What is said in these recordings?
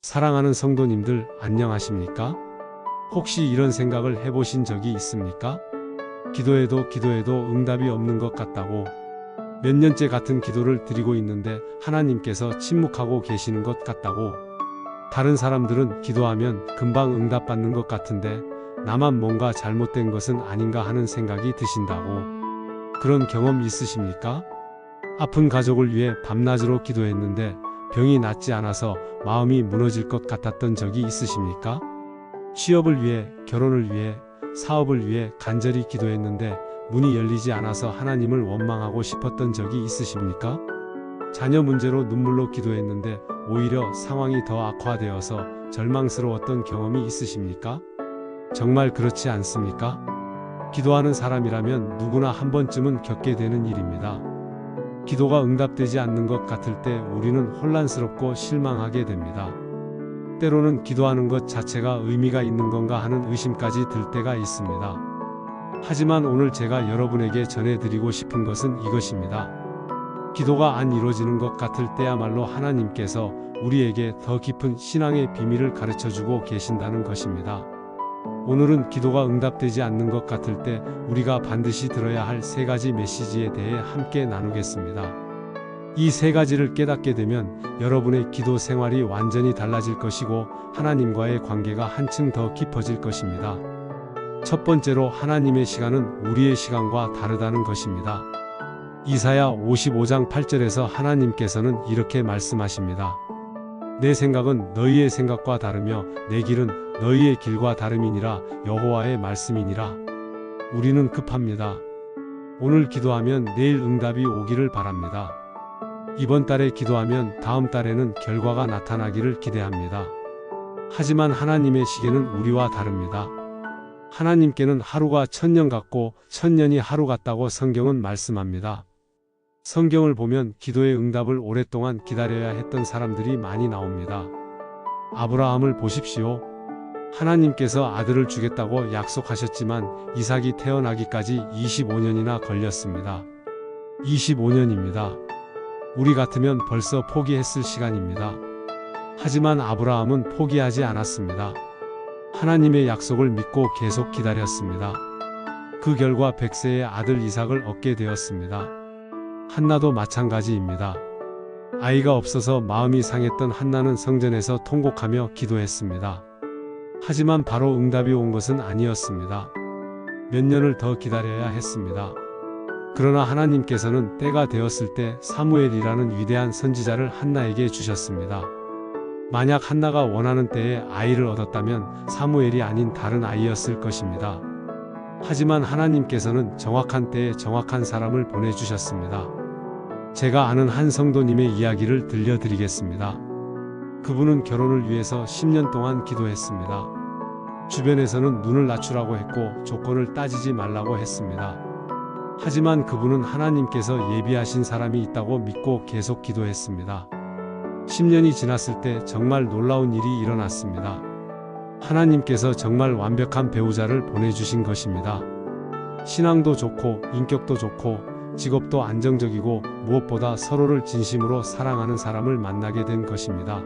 사랑하는 성도님들 안녕하십니까? 혹시 이런 생각을 해보신 적이 있습니까? 기도해도 응답이 없는 것 같다고, 몇 년째 같은 기도를 드리고 있는데 하나님께서 침묵하고 계시는 것 같다고, 다른 사람들은 기도하면 금방 응답받는 것 같은데 나만 뭔가 잘못된 것은 아닌가 하는 생각이 드신다고, 그런 경험 있으십니까? 아픈 가족을 위해 밤낮으로 기도했는데 병이 낫지 않아서 마음이 무너질 것 같았던 적이 있으십니까? 취업을 위해, 결혼을 위해, 사업을 위해 간절히 기도했는데 문이 열리지 않아서 하나님을 원망하고 싶었던 적이 있으십니까? 자녀 문제로 눈물로 기도했는데 오히려 상황이 더 악화되어서 절망스러웠던 경험이 있으십니까? 정말 그렇지 않습니까? 기도하는 사람이라면 누구나 한 번쯤은 겪게 되는 일입니다. 기도가 응답되지 않는 것 같을 때 우리는 혼란스럽고 실망하게 됩니다. 때로는 기도하는 것 자체가 의미가 있는 건가 하는 의심까지 들 때가 있습니다. 하지만 오늘 제가 여러분에게 전해드리고 싶은 것은 이것입니다. 기도가 안 이루어지는 것 같을 때야말로 하나님께서 우리에게 더 깊은 신앙의 비밀을 가르쳐주고 계신다는 것입니다. 오늘은 기도가 응답되지 않는 것 같을 때 우리가 반드시 들어야 할 세 가지 메시지에 대해 함께 나누겠습니다. 이 세 가지를 깨닫게 되면 여러분의 기도 생활이 완전히 달라질 것이고 하나님과의 관계가 한층 더 깊어질 것입니다. 첫 번째로, 하나님의 시간은 우리의 시간과 다르다는 것입니다. 이사야 55장 8절에서 하나님께서는 이렇게 말씀하십니다. 내 생각은 너희의 생각과 다르며 내 길은 너희의 길과 다름이니라. 여호와의 말씀이니라. 우리는 급합니다. 오늘 기도하면 내일 응답이 오기를 바랍니다. 이번 달에 기도하면 다음 달에는 결과가 나타나기를 기대합니다. 하지만 하나님의 시계는 우리와 다릅니다. 하나님께는 하루가 1000년 같고 1000년이 하루 같다고 성경은 말씀합니다. 성경을 보면 기도의 응답을 오랫동안 기다려야 했던 사람들이 많이 나옵니다. 아브라함을 보십시오. 하나님께서 아들을 주겠다고 약속하셨지만 이삭이 태어나기까지 25년이나 걸렸습니다. 25년입니다. 우리 같으면 벌써 포기했을 시간입니다. 하지만 아브라함은 포기하지 않았습니다. 하나님의 약속을 믿고 계속 기다렸습니다. 그 결과 100세의 아들 이삭을 얻게 되었습니다. 한나도 마찬가지입니다. 아이가 없어서 마음이 상했던 한나는 성전에서 통곡하며 기도했습니다. 하지만 바로 응답이 온 것은 아니었습니다. 몇 년을 더 기다려야 했습니다. 그러나 하나님께서는 때가 되었을 때 사무엘이라는 위대한 선지자를 한나에게 주셨습니다. 만약 한나가 원하는 때에 아이를 얻었다면 사무엘이 아닌 다른 아이였을 것입니다. 하지만 하나님께서는 정확한 때에 정확한 사람을 보내주셨습니다. 제가 아는 한 성도님의 이야기를 들려드리겠습니다. 그분은 결혼을 위해서 10년 동안 기도했습니다. 주변에서는 눈을 낮추라고 했고 조건을 따지지 말라고 했습니다. 하지만 그분은 하나님께서 예비하신 사람이 있다고 믿고 계속 기도했습니다. 10년이 지났을 때 정말 놀라운 일이 일어났습니다. 하나님께서 정말 완벽한 배우자를 보내주신 것입니다. 신앙도 좋고 인격도 좋고 직업도 안정적이고 무엇보다 서로를 진심으로 사랑하는 사람을 만나게 된 것입니다.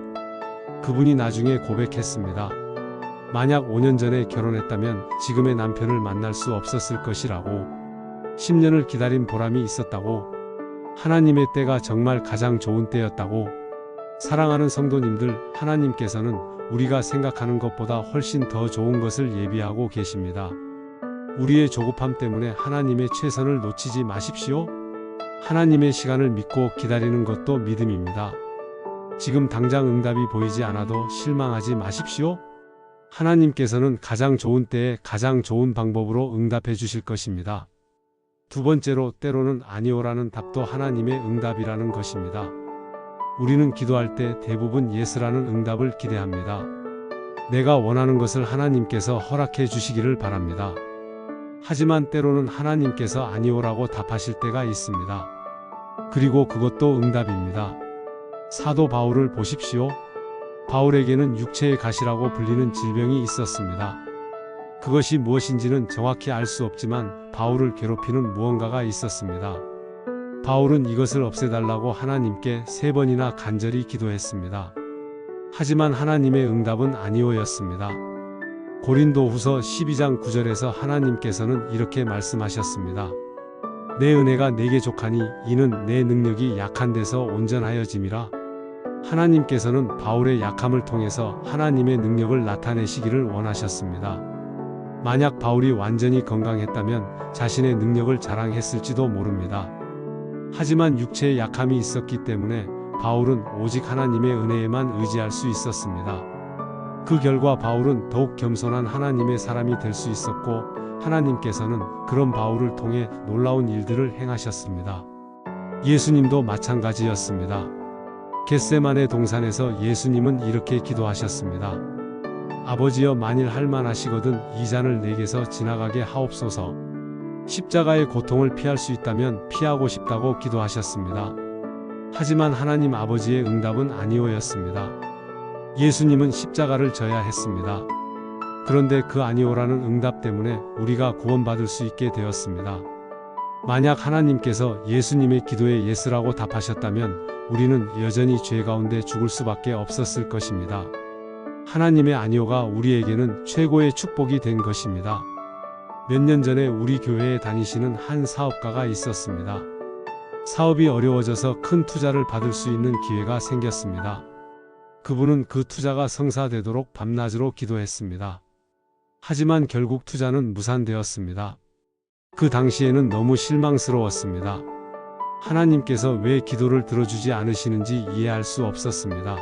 그분이 나중에 고백했습니다. 만약 5년 전에 결혼했다면 지금의 남편을 만날 수 없었을 것이라고, 10년을 기다린 보람이 있었다고, 하나님의 때가 정말 가장 좋은 때였다고. 사랑하는 성도님들, 하나님께서는 우리가 생각하는 것보다 훨씬 더 좋은 것을 예비하고 계십니다. 우리의 조급함 때문에 하나님의 최선을 놓치지 마십시오. 하나님의 시간을 믿고 기다리는 것도 믿음입니다. 지금 당장 응답이 보이지 않아도 실망하지 마십시오. 하나님께서는 가장 좋은 때에 가장 좋은 방법으로 응답해 주실 것입니다. 두 번째로, 때로는 아니오라는 답도 하나님의 응답이라는 것입니다. 우리는 기도할 때 대부분 예스라는 응답을 기대합니다. 내가 원하는 것을 하나님께서 허락해 주시기를 바랍니다. 하지만 때로는 하나님께서 아니오라고 답하실 때가 있습니다. 그리고 그것도 응답입니다. 사도 바울을 보십시오. 바울에게는 육체의 가시라고 불리는 질병이 있었습니다. 그것이 무엇인지는 정확히 알 수 없지만 바울을 괴롭히는 무언가가 있었습니다. 바울은 이것을 없애달라고 하나님께 3번이나 간절히 기도했습니다. 하지만 하나님의 응답은 아니오였습니다. 고린도후서 12장 9절에서 하나님께서는 이렇게 말씀하셨습니다. 내 은혜가 내게 족하니 이는 내 능력이 약한 데서 온전하여짐이라. 하나님께서는 바울의 약함을 통해서 하나님의 능력을 나타내시기를 원하셨습니다. 만약 바울이 완전히 건강했다면 자신의 능력을 자랑했을지도 모릅니다. 하지만 육체의 약함이 있었기 때문에 바울은 오직 하나님의 은혜에만 의지할 수 있었습니다. 그 결과 바울은 더욱 겸손한 하나님의 사람이 될 수 있었고, 하나님께서는 그런 바울을 통해 놀라운 일들을 행하셨습니다. 예수님도 마찬가지였습니다. 겟세마네 동산에서 예수님은 이렇게 기도하셨습니다. 아버지여, 만일 할만하시거든 이 잔을 내게서 지나가게 하옵소서. 십자가의 고통을 피할 수 있다면 피하고 싶다고 기도하셨습니다. 하지만 하나님 아버지의 응답은 아니오였습니다. 예수님은 십자가를 져야 했습니다. 그런데 그 아니오라는 응답 때문에 우리가 구원받을 수 있게 되었습니다. 만약 하나님께서 예수님의 기도에 예스라고 답하셨다면 우리는 여전히 죄 가운데 죽을 수밖에 없었을 것입니다. 하나님의 아니오가 우리에게는 최고의 축복이 된 것입니다. 몇 년 전에 우리 교회에 다니시는 한 사업가가 있었습니다. 사업이 어려워져서 큰 투자를 받을 수 있는 기회가 생겼습니다. 그분은 그 투자가 성사되도록 밤낮으로 기도했습니다. 하지만 결국 투자는 무산되었습니다. 그 당시에는 너무 실망스러웠습니다. 하나님께서 왜 기도를 들어주지 않으시는지 이해할 수 없었습니다.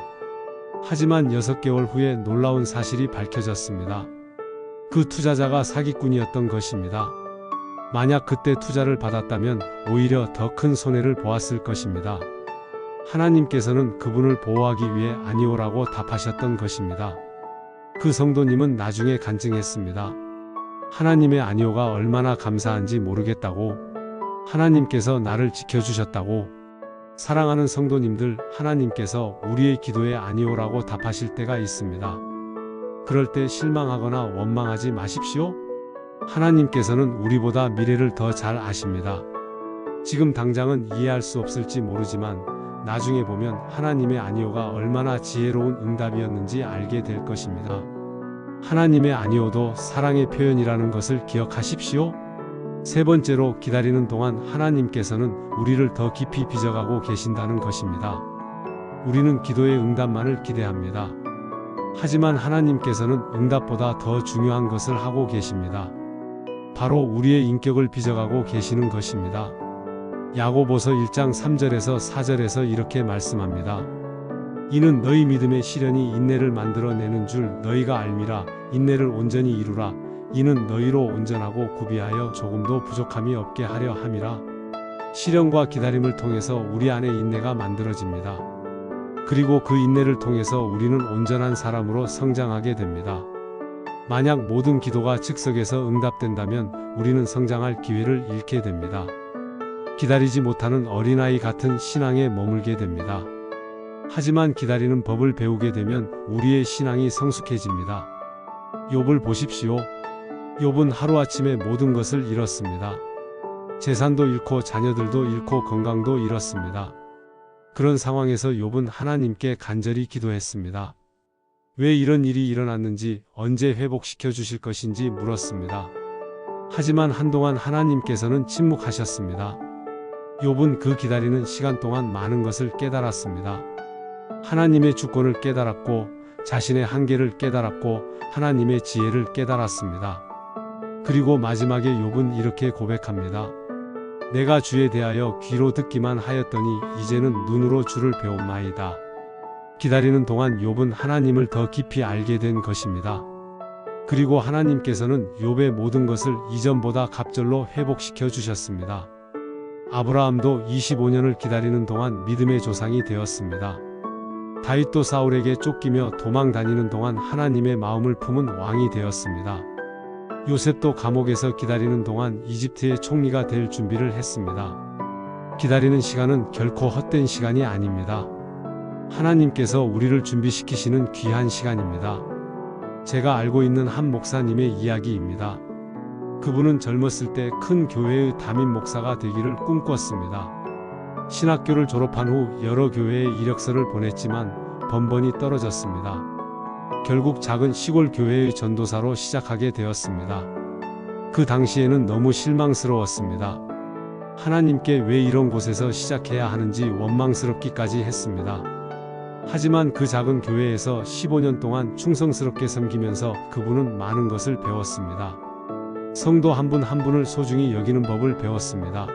하지만 6개월 후에 놀라운 사실이 밝혀졌습니다. 그 투자자가 사기꾼이었던 것입니다. 만약 그때 투자를 받았다면 오히려 더 큰 손해를 보았을 것입니다. 하나님께서는 그분을 보호하기 위해 아니오라고 답하셨던 것입니다. 그 성도님은 나중에 간증했습니다. 하나님의 아니오가 얼마나 감사한지 모르겠다고, 하나님께서 나를 지켜주셨다고. 사랑하는 성도님들, 하나님께서 우리의 기도에 아니오라고 답하실 때가 있습니다. 그럴 때 실망하거나 원망하지 마십시오. 하나님께서는 우리보다 미래를 더 잘 아십니다. 지금 당장은 이해할 수 없을지 모르지만 나중에 보면 하나님의 아니오가 얼마나 지혜로운 응답이었는지 알게 될 것입니다. 하나님의 아니오도 사랑의 표현이라는 것을 기억하십시오. 세 번째로, 기다리는 동안 하나님께서는 우리를 더 깊이 빚어가고 계신다는 것입니다. 우리는 기도의 응답만을 기대합니다. 하지만 하나님께서는 응답보다 더 중요한 것을 하고 계십니다. 바로 우리의 인격을 빚어가고 계시는 것입니다. 야고보서 1장 3절에서 4절에서 이렇게 말씀합니다. 이는 너희 믿음의 시련이 인내를 만들어내는 줄 너희가 알미라. 인내를 온전히 이루라. 이는 너희로 온전하고 구비하여 조금도 부족함이 없게 하려 함이라. 시련과 기다림을 통해서 우리 안에 인내가 만들어집니다. 그리고 그 인내를 통해서 우리는 온전한 사람으로 성장하게 됩니다. 만약 모든 기도가 즉석에서 응답된다면 우리는 성장할 기회를 잃게 됩니다. 기다리지 못하는 어린아이 같은 신앙에 머물게 됩니다. 하지만 기다리는 법을 배우게 되면 우리의 신앙이 성숙해집니다. 욥을 보십시오. 욥은 하루아침에 모든 것을 잃었습니다. 재산도 잃고 자녀들도 잃고 건강도 잃었습니다. 그런 상황에서 욥은 하나님께 간절히 기도했습니다. 왜 이런 일이 일어났는지, 언제 회복시켜 주실 것인지 물었습니다. 하지만 한동안 하나님께서는 침묵하셨습니다. 욥은 그 기다리는 시간 동안 많은 것을 깨달았습니다. 하나님의 주권을 깨달았고, 자신의 한계를 깨달았고, 하나님의 지혜를 깨달았습니다. 그리고 마지막에 욥은 이렇게 고백합니다. 내가 주에 대하여 귀로 듣기만 하였더니 이제는 눈으로 주를 배움나이다. 기다리는 동안 욥은 하나님을 더 깊이 알게 된 것입니다. 그리고 하나님께서는 욥의 모든 것을 이전보다 갑절로 회복시켜 주셨습니다. 아브라함도 25년을 기다리는 동안 믿음의 조상이 되었습니다. 다윗도 사울에게 쫓기며 도망 다니는 동안 하나님의 마음을 품은 왕이 되었습니다. 요셉도 감옥에서 기다리는 동안 이집트의 총리가 될 준비를 했습니다. 기다리는 시간은 결코 헛된 시간이 아닙니다. 하나님께서 우리를 준비시키시는 귀한 시간입니다. 제가 알고 있는 한 목사님의 이야기입니다. 그분은 젊었을 때 큰 교회의 담임 목사가 되기를 꿈꿨습니다. 신학교를 졸업한 후 여러 교회에 이력서를 보냈지만 번번이 떨어졌습니다. 결국 작은 시골 교회의 전도사로 시작하게 되었습니다. 그 당시에는 너무 실망스러웠습니다. 하나님께 왜 이런 곳에서 시작해야 하는지 원망스럽기까지 했습니다. 하지만 그 작은 교회에서 15년 동안 충성스럽게 섬기면서 그분은 많은 것을 배웠습니다. 성도 한 분 한 분을 소중히 여기는 법을 배웠습니다.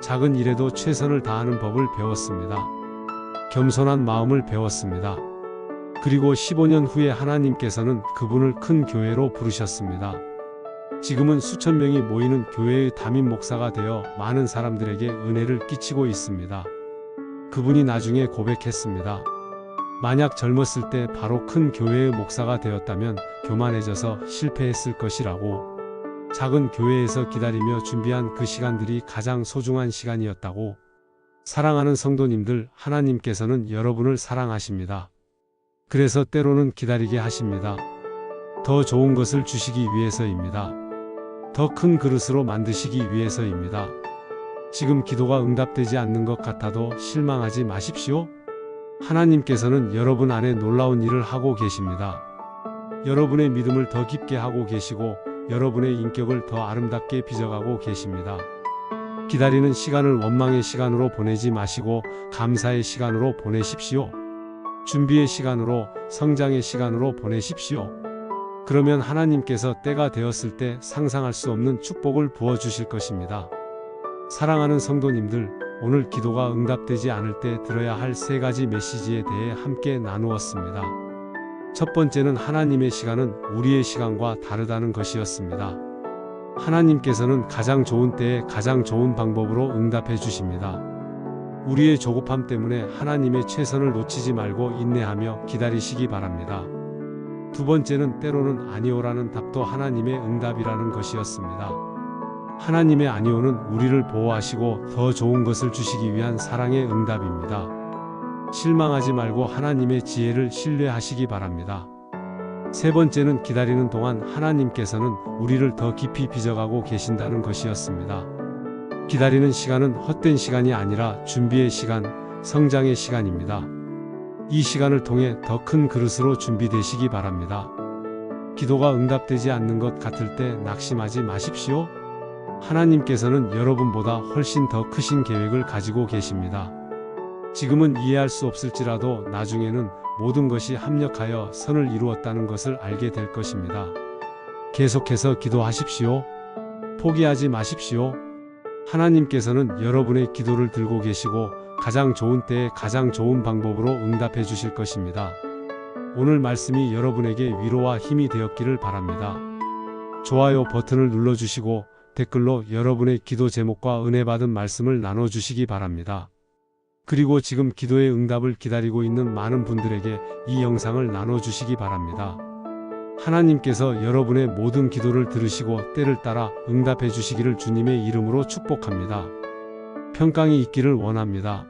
작은 일에도 최선을 다하는 법을 배웠습니다. 겸손한 마음을 배웠습니다. 그리고 15년 후에 하나님께서는 그분을 큰 교회로 부르셨습니다. 지금은 수천 명이 모이는 교회의 담임 목사가 되어 많은 사람들에게 은혜를 끼치고 있습니다. 그분이 나중에 고백했습니다. 만약 젊었을 때 바로 큰 교회의 목사가 되었다면 교만해져서 실패했을 것이라고. 작은 교회에서 기다리며 준비한 그 시간들이 가장 소중한 시간이었다고. 사랑하는 성도님들, 하나님께서는 여러분을 사랑하십니다. 그래서 때로는 기다리게 하십니다. 더 좋은 것을 주시기 위해서입니다. 더 큰 그릇으로 만드시기 위해서입니다. 지금 기도가 응답되지 않는 것 같아도 실망하지 마십시오. 하나님께서는 여러분 안에 놀라운 일을 하고 계십니다. 여러분의 믿음을 더 깊게 하고 계시고 여러분의 인격을 더 아름답게 빚어가고 계십니다. 기다리는 시간을 원망의 시간으로 보내지 마시고 감사의 시간으로 보내십시오. 준비의 시간으로, 성장의 시간으로 보내십시오. 그러면 하나님께서 때가 되었을 때 상상할 수 없는 축복을 부어주실 것입니다. 사랑하는 성도님들, 오늘 기도가 응답되지 않을 때 들어야 할 3가지 메시지에 대해 함께 나누었습니다. 첫 번째는 하나님의 시간은 우리의 시간과 다르다는 것이었습니다. 하나님께서는 가장 좋은 때에 가장 좋은 방법으로 응답해 주십니다. 우리의 조급함 때문에 하나님의 최선을 놓치지 말고 인내하며 기다리시기 바랍니다. 두 번째는 때로는 아니오라는 답도 하나님의 응답이라는 것이었습니다. 하나님의 아니오는 우리를 보호하시고 더 좋은 것을 주시기 위한 사랑의 응답입니다. 실망하지 말고 하나님의 지혜를 신뢰하시기 바랍니다. 세 번째는 기다리는 동안 하나님께서는 우리를 더 깊이 빚어가고 계신다는 것이었습니다. 기다리는 시간은 헛된 시간이 아니라 준비의 시간, 성장의 시간입니다. 이 시간을 통해 더 큰 그릇으로 준비되시기 바랍니다. 기도가 응답되지 않는 것 같을 때 낙심하지 마십시오. 하나님께서는 여러분보다 훨씬 더 크신 계획을 가지고 계십니다. 지금은 이해할 수 없을지라도 나중에는 모든 것이 합력하여 선을 이루었다는 것을 알게 될 것입니다. 계속해서 기도하십시오. 포기하지 마십시오. 하나님께서는 여러분의 기도를 들고 계시고 가장 좋은 때에 가장 좋은 방법으로 응답해 주실 것입니다. 오늘 말씀이 여러분에게 위로와 힘이 되었기를 바랍니다. 좋아요 버튼을 눌러주시고 댓글로 여러분의 기도 제목과 은혜 받은 말씀을 나눠주시기 바랍니다. 그리고 지금 기도의 응답을 기다리고 있는 많은 분들에게 이 영상을 나눠주시기 바랍니다. 하나님께서 여러분의 모든 기도를 들으시고 때를 따라 응답해 주시기를 주님의 이름으로 축복합니다. 평강이 있기를 원합니다.